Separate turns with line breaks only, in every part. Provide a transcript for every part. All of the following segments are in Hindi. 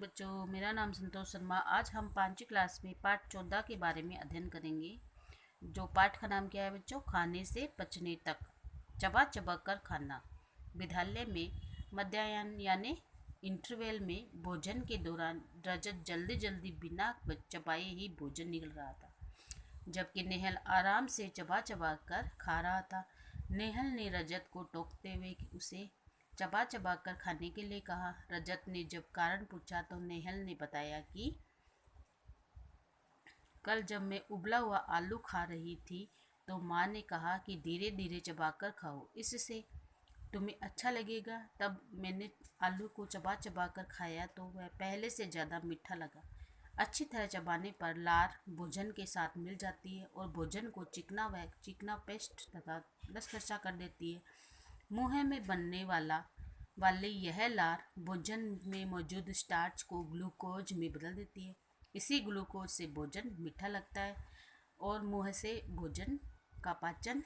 बच्चों, मेरा नाम संतोष शर्मा। आज हम 5वीं क्लास में पाठ 14 के बारे में अध्ययन करेंगे। जो पाठ का नाम क्या है बच्चों? खाने से पचने तक, चबा चबा कर खाना। विद्यालय में मध्याह्न यानी इंटरवल में भोजन के दौरान रजत जल्दी जल्दी बिना चबाए ही भोजन निकल रहा था, जबकि नेहल आराम से चबा चबा कर खा रहा था। नेहल ने रजत को टोकते हुए उसे चबा चबा कर खाने के लिए कहा। रजत ने जब कारण पूछा तो नेहल ने बताया कि कल जब मैं उबला हुआ आलू खा रही थी तो माँ ने कहा कि धीरे धीरे चबाकर खाओ, इससे तुम्हें अच्छा लगेगा। तब मैंने आलू को चबा चबा कर खाया तो वह पहले से ज़्यादा मीठा लगा। अच्छी तरह चबाने पर लार भोजन के साथ मिल जाती है और भोजन को चिकना पेस्ट तथा लसलसा कर देती है। मुंह में बनने वाली यह लार भोजन में मौजूद स्टार्च को ग्लूकोज में बदल देती है। इसी ग्लूकोज से भोजन मीठा लगता है और मुंह से भोजन का पाचन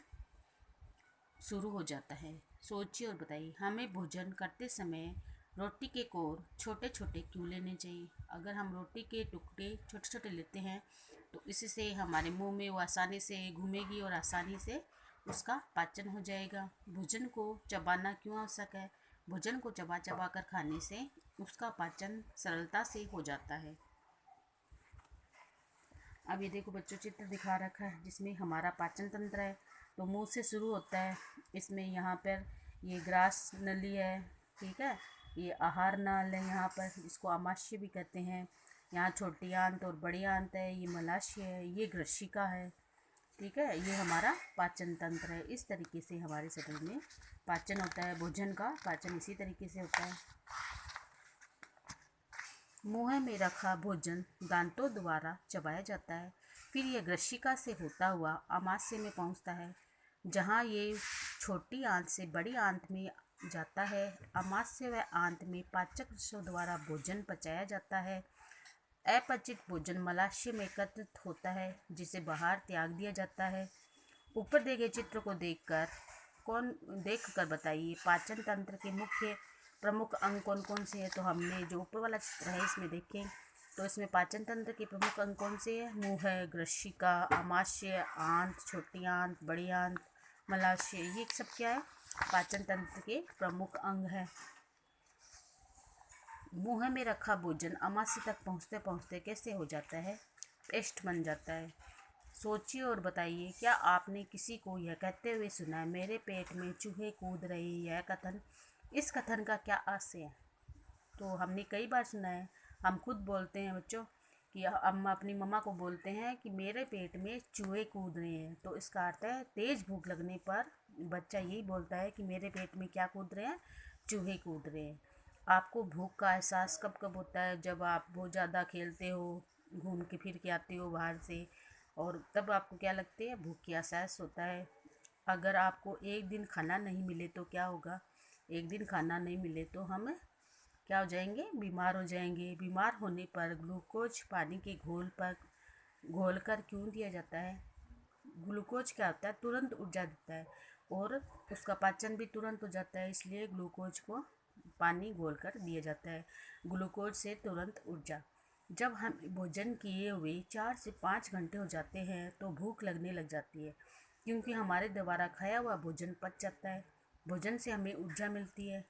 शुरू हो जाता है। सोचिए और बताइए, हमें भोजन करते समय रोटी के कोर छोटे छोटे क्यों लेने चाहिए? अगर हम रोटी के टुकड़े छोटे छोटे लेते हैं तो इससे हमारे मुंह में वो आसानी से घूमेगी और आसानी से उसका पाचन हो जाएगा। भोजन को चबाना क्यों आवश्यक है? भोजन को चबा चबा कर खाने से उसका पाचन सरलता से हो जाता है। अब ये देखो बच्चों, चित्र दिखा रखा है जिसमें हमारा पाचन तंत्र है। तो मुंह से शुरू होता है। इसमें यहाँ पर ये ग्रास नली है, ठीक है। ये आहार नाल है, यहाँ पर इसको आमाशय भी कहते हैं। यहाँ छोटी आंत और बड़ी आंत है, ये मलाशय है, ये ग्रशिका है, ठीक है। ये हमारा पाचन तंत्र है। इस तरीके से हमारे शरीर में पाचन होता है। भोजन का पाचन इसी तरीके से होता है। मुंह में रखा भोजन दांतों द्वारा चबाया जाता है, फिर यह ग्रशिका से होता हुआ आमाशय में पहुंचता है, जहां ये छोटी आंत से बड़ी आंत में जाता है। आमाशय व आंत में पाचक रसों द्वारा भोजन पचाया जाता है। अपचित भोजन मलाशय में एकत्रित होता है, जिसे बाहर त्याग दिया जाता है। ऊपर दिए गए चित्र को देखकर बताइए पाचन तंत्र के मुख्य प्रमुख अंग कौन कौन से हैं। तो हमने जो ऊपर वाला चित्र है इसमें देखें तो इसमें पाचन तंत्र के प्रमुख अंग कौन से हैं? मुंह है, ग्रशिका, आमाशय, आंत, छोटी आंत, बड़ी आंत, मलाशय, ये सब क्या है? पाचन तंत्र के प्रमुख अंग है। मुंह में रखा भोजन आमाशय तक पहुँचते पहुँचते कैसे हो जाता है? पेस्ट बन जाता है। सोचिए और बताइए, क्या आपने किसी को यह कहते हुए सुना है, मेरे पेट में चूहे कूद रहे? यह कथन, इस कथन का क्या आशय है? तो हमने कई बार सुना है, हम खुद बोलते हैं बच्चों कि हम अपनी मम्मा को बोलते हैं कि मेरे पेट में चूहे कूद रहे हैं। तो इसका अर्थ है तेज़ भूख लगने पर बच्चा यही बोलता है कि मेरे पेट में क्या कूद रहे हैं? चूहे कूद रहे हैं। आपको भूख का एहसास कब कब होता है? जब आप बहुत ज़्यादा खेलते हो, घूम के फिर के आते हो बाहर से, और तब आपको क्या लगती है? भूख की एहसास होता है। अगर आपको एक दिन खाना नहीं मिले तो क्या होगा? एक दिन खाना नहीं मिले तो हम क्या हो जाएंगे? बीमार हो जाएंगे। बीमार होने पर ग्लूकोज पानी के घोल पर घोल कर क्यों दिया जाता है? ग्लूकोज क्या होता है? तुरंत ऊर्जा देता है और उसका पाचन भी तुरंत हो जाता है, इसलिए ग्लूकोज को पानी घोल कर दिया जाता है। ग्लूकोज से तुरंत ऊर्जा। जब हम भोजन किए हुए 4 से 5 घंटे हो जाते हैं तो भूख लगने लग जाती है, क्योंकि हमारे द्वारा खाया हुआ भोजन पच जाता है। भोजन से हमें ऊर्जा मिलती है।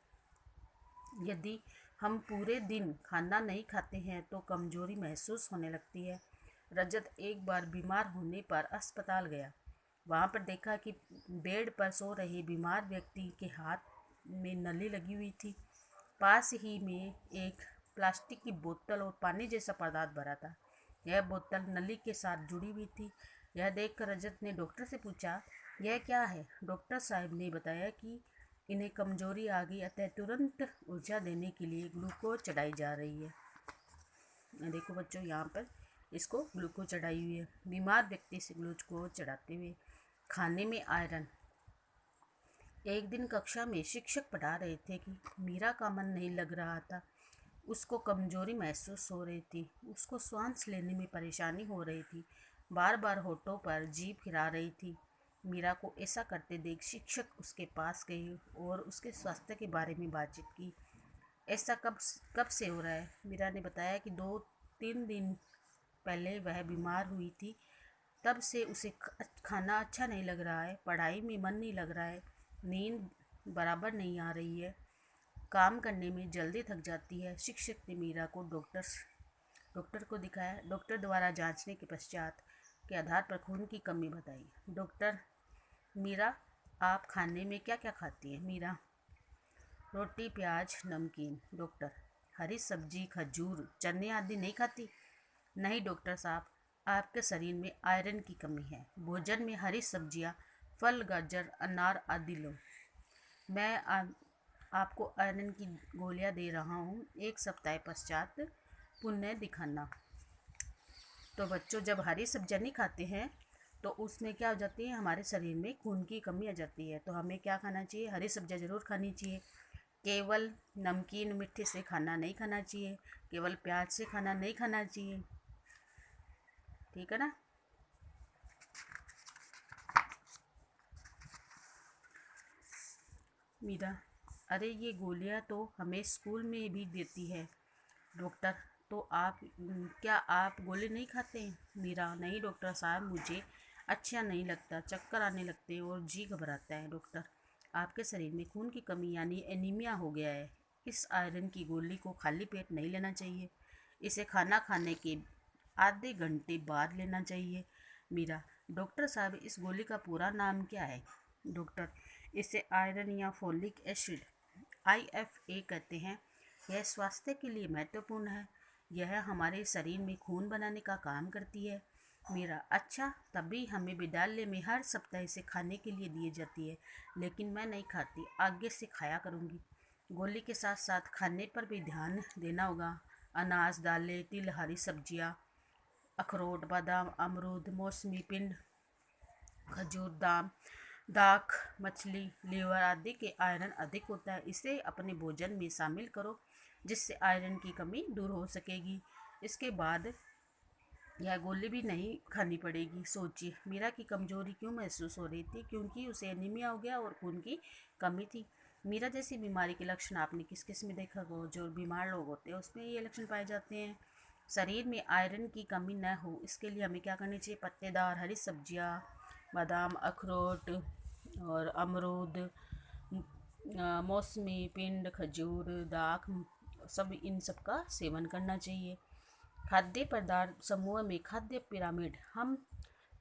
यदि हम पूरे दिन खाना नहीं खाते हैं तो कमजोरी महसूस होने लगती है। रजत एक बार बीमार होने पर अस्पताल गया। वहाँ पर देखा कि बेड पर सो रहे बीमार व्यक्ति के हाथ में नली लगी हुई थी। पास ही में एक प्लास्टिक की बोतल और पानी जैसा पदार्थ भरा था। यह बोतल नली के साथ जुड़ी हुई थी। यह देखकर रजत ने डॉक्टर से पूछा, यह क्या है? डॉक्टर साहब ने बताया कि इन्हें कमजोरी आ गई, अतः तुरंत ऊर्जा देने के लिए ग्लूकोज चढ़ाई जा रही है। देखो बच्चों, यहाँ पर इसको ग्लूकोज चढ़ाई हुई है। बीमार व्यक्ति से ग्लूकोज चढ़ाते हुए। खाने में आयरन। एक दिन कक्षा में शिक्षक पढ़ा रहे थे कि मीरा का मन नहीं लग रहा था। उसको कमजोरी महसूस हो रही थी। उसको सांस लेने में परेशानी हो रही थी। बार बार होठों पर जीभ हिला रही थी। मीरा को ऐसा करते देख शिक्षक उसके पास गए और उसके स्वास्थ्य के बारे में बातचीत की। ऐसा कब कब से हो रहा है? मीरा ने बताया कि 2-3 दिन पहले वह बीमार हुई थी। तब से उसे खाना अच्छा नहीं लग रहा है, पढ़ाई में मन नहीं लग रहा है, नींद बराबर नहीं आ रही है, काम करने में जल्दी थक जाती है। शिक्षक ने मीरा को डॉक्टर को दिखाया। डॉक्टर द्वारा जांचने के पश्चात के आधार पर खून की कमी बताई। डॉक्टर: मीरा, आप खाने में क्या क्या खाती हैं? मीरा: रोटी, प्याज, नमकीन। डॉक्टर: हरी सब्जी, खजूर, चने आदि नहीं खाती? नहीं डॉक्टर साहब, आपके शरीर में आयरन की कमी है। भोजन में हरी सब्जियां, फल, गाजर, अनार आदि लो। मैं आपको आयरन की गोलियां दे रहा हूँ। 1 सप्ताह पश्चात पुण्य दिखाना। तो बच्चों, जब हरी सब्जियां नहीं खाते हैं तो उसमें क्या हो जाती है, हमारे शरीर में खून की कमी आ जाती है। तो हमें क्या खाना चाहिए? हरी सब्जियां ज़रूर खानी चाहिए। केवल नमकीन मीठे से खाना नहीं खाना चाहिए, केवल प्याज से खाना नहीं खाना चाहिए, ठीक है ना। मीरा: अरे ये गोलियां तो हमें स्कूल में भी देती है। डॉक्टर: तो आप क्या आप गोली नहीं खाते हैं? मीरा: नहीं डॉक्टर साहब, मुझे अच्छा नहीं लगता, चक्कर आने लगते हैं और जी घबराता है। डॉक्टर: आपके शरीर में खून की कमी यानी एनीमिया हो गया है। इस आयरन की गोली को खाली पेट नहीं लेना चाहिए, इसे खाना खाने के आधे घंटे बाद लेना चाहिए। मीरा: डॉक्टर साहब, इस गोली का पूरा नाम क्या है? डॉक्टर: इसे आयरन या फोलिक एसिड IFA कहते हैं। यह स्वास्थ्य के लिए महत्वपूर्ण है। यह हमारे शरीर में खून बनाने का काम करती है। मेरा: अच्छा, तभी हमें विद्यालय में हर सप्ताह इसे खाने के लिए दी जाती है, लेकिन मैं नहीं खाती, आगे से खाया करूँगी। गोली के साथ साथ खाने पर भी ध्यान देना होगा। अनाज, दालें, तिल, हरी सब्जियाँ, अखरोट, बादाम, अमरूद, मौसमी पिंड, खजूर, दाख, मछली, लीवर आदि के आयरन अधिक होता है। इसे अपने भोजन में शामिल करो, जिससे आयरन की कमी दूर हो सकेगी। इसके बाद यह गोली भी नहीं खानी पड़ेगी। सोचिए, मीरा की कमजोरी क्यों महसूस हो रही थी? क्योंकि उसे एनीमिया हो गया और खून की कमी थी। मीरा जैसी बीमारी के लक्षण आपने किस किस में देखा हो? जो बीमार लोग होते हैं उसमें ये लक्षण पाए जाते हैं। शरीर में आयरन की कमी न हो, इसके लिए हमें क्या करनी चाहिए? पत्तेदार हरी सब्जियाँ, बादाम, अखरोट और अमरूद, मौसमी पिंड, खजूर, दाख, सब इन सब का सेवन करना चाहिए। खाद्य पदार्थ समूह में खाद्य पिरामिड। हम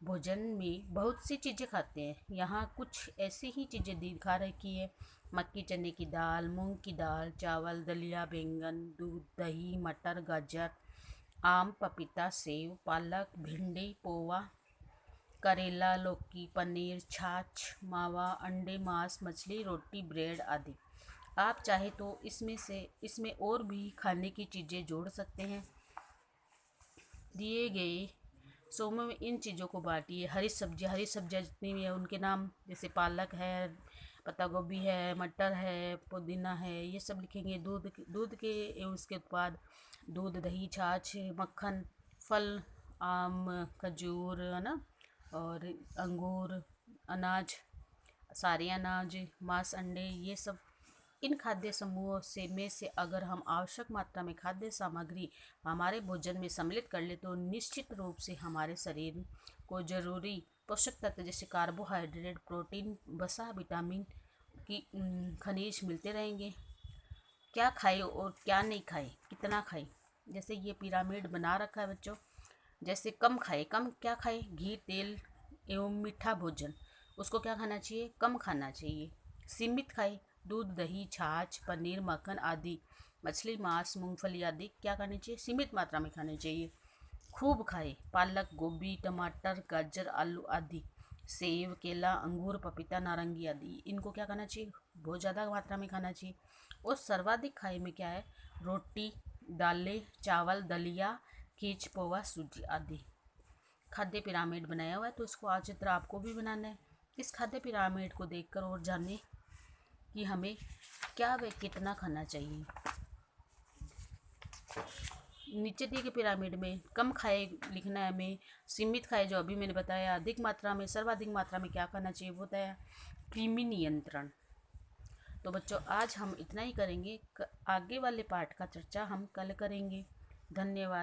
भोजन में बहुत सी चीज़ें खाते हैं, यहाँ कुछ ऐसी ही चीज़ें दिखा रखी है। मक्की चने की दाल, मूंग की दाल, चावल, दलिया, बैंगन, दूध, दही, मटर, गाजर, आम, पपीता, सेव, पालक, भिंडी, पोहा, करेला, लौकी, पनीर, छाछ, मावा, अंडे, मांस, मछली, रोटी, ब्रेड आदि। आप चाहे तो इसमें और भी खाने की चीज़ें जोड़ सकते हैं। दिए गए समूह में इन चीज़ों को बांटिए। हरी सब्जियाँ जितनी भी है उनके नाम, जैसे पालक है, पत्ता गोभी है, मटर है, पुदीना है, ये सब लिखेंगे। दूध के उसके उत्पाद, दूध, दही, छाछ, मक्खन, फल, आम, खजूर, है ना, और अंगूर, अनाज, सारे अनाज, मांस, अंडे, ये सब। इन खाद्य समूहों से अगर हम आवश्यक मात्रा में खाद्य सामग्री हमारे भोजन में सम्मिलित कर ले तो निश्चित रूप से हमारे शरीर को जरूरी पोषक तत्व जैसे कार्बोहाइड्रेट, प्रोटीन, वसा, विटामिन की खनिज मिलते रहेंगे। क्या खाए और क्या नहीं खाए, कितना खाए, जैसे ये पिरामिड बना रखा है बच्चों। जैसे कम खाए, कम क्या खाए? घी, तेल एवं मीठा भोजन, उसको क्या खाना चाहिए? कम खाना चाहिए। सीमित खाए, दूध, दही, छाछ, पनीर, मक्खन आदि, मछली, मांस, मूंगफली आदि क्या करनी चाहिए? सीमित मात्रा में खाने चाहिए। खूब खाए, पालक, गोभी, टमाटर, गाजर, आलू आदि, सेब, केला, अंगूर, पपीता, नारंगी आदि, इनको क्या करना चाहिए? बहुत ज़्यादा मात्रा में खाना चाहिए। और सर्वाधिक खाए में क्या है? रोटी, दालें, चावल, दलिया, खीच, पोहा, सूजी आदि। खाद्य पिरामिड बनाया हुआ है, तो इसको आज चित्र आपको भी बनाना है। इस खाद्य पिरामिड को देखकर और जाने कि हमें क्या व कितना खाना चाहिए। नीचे दिए गए पिरामिड में कम खाए लिखना है हमें, सीमित खाए जो अभी मैंने बताया, अधिक मात्रा में, सर्वाधिक मात्रा में क्या करना चाहिए वो बताया। कृमि नियंत्रण, तो बच्चों आज हम इतना ही करेंगे, आगे वाले पार्ट का चर्चा हम कल करेंगे। धन्यवाद।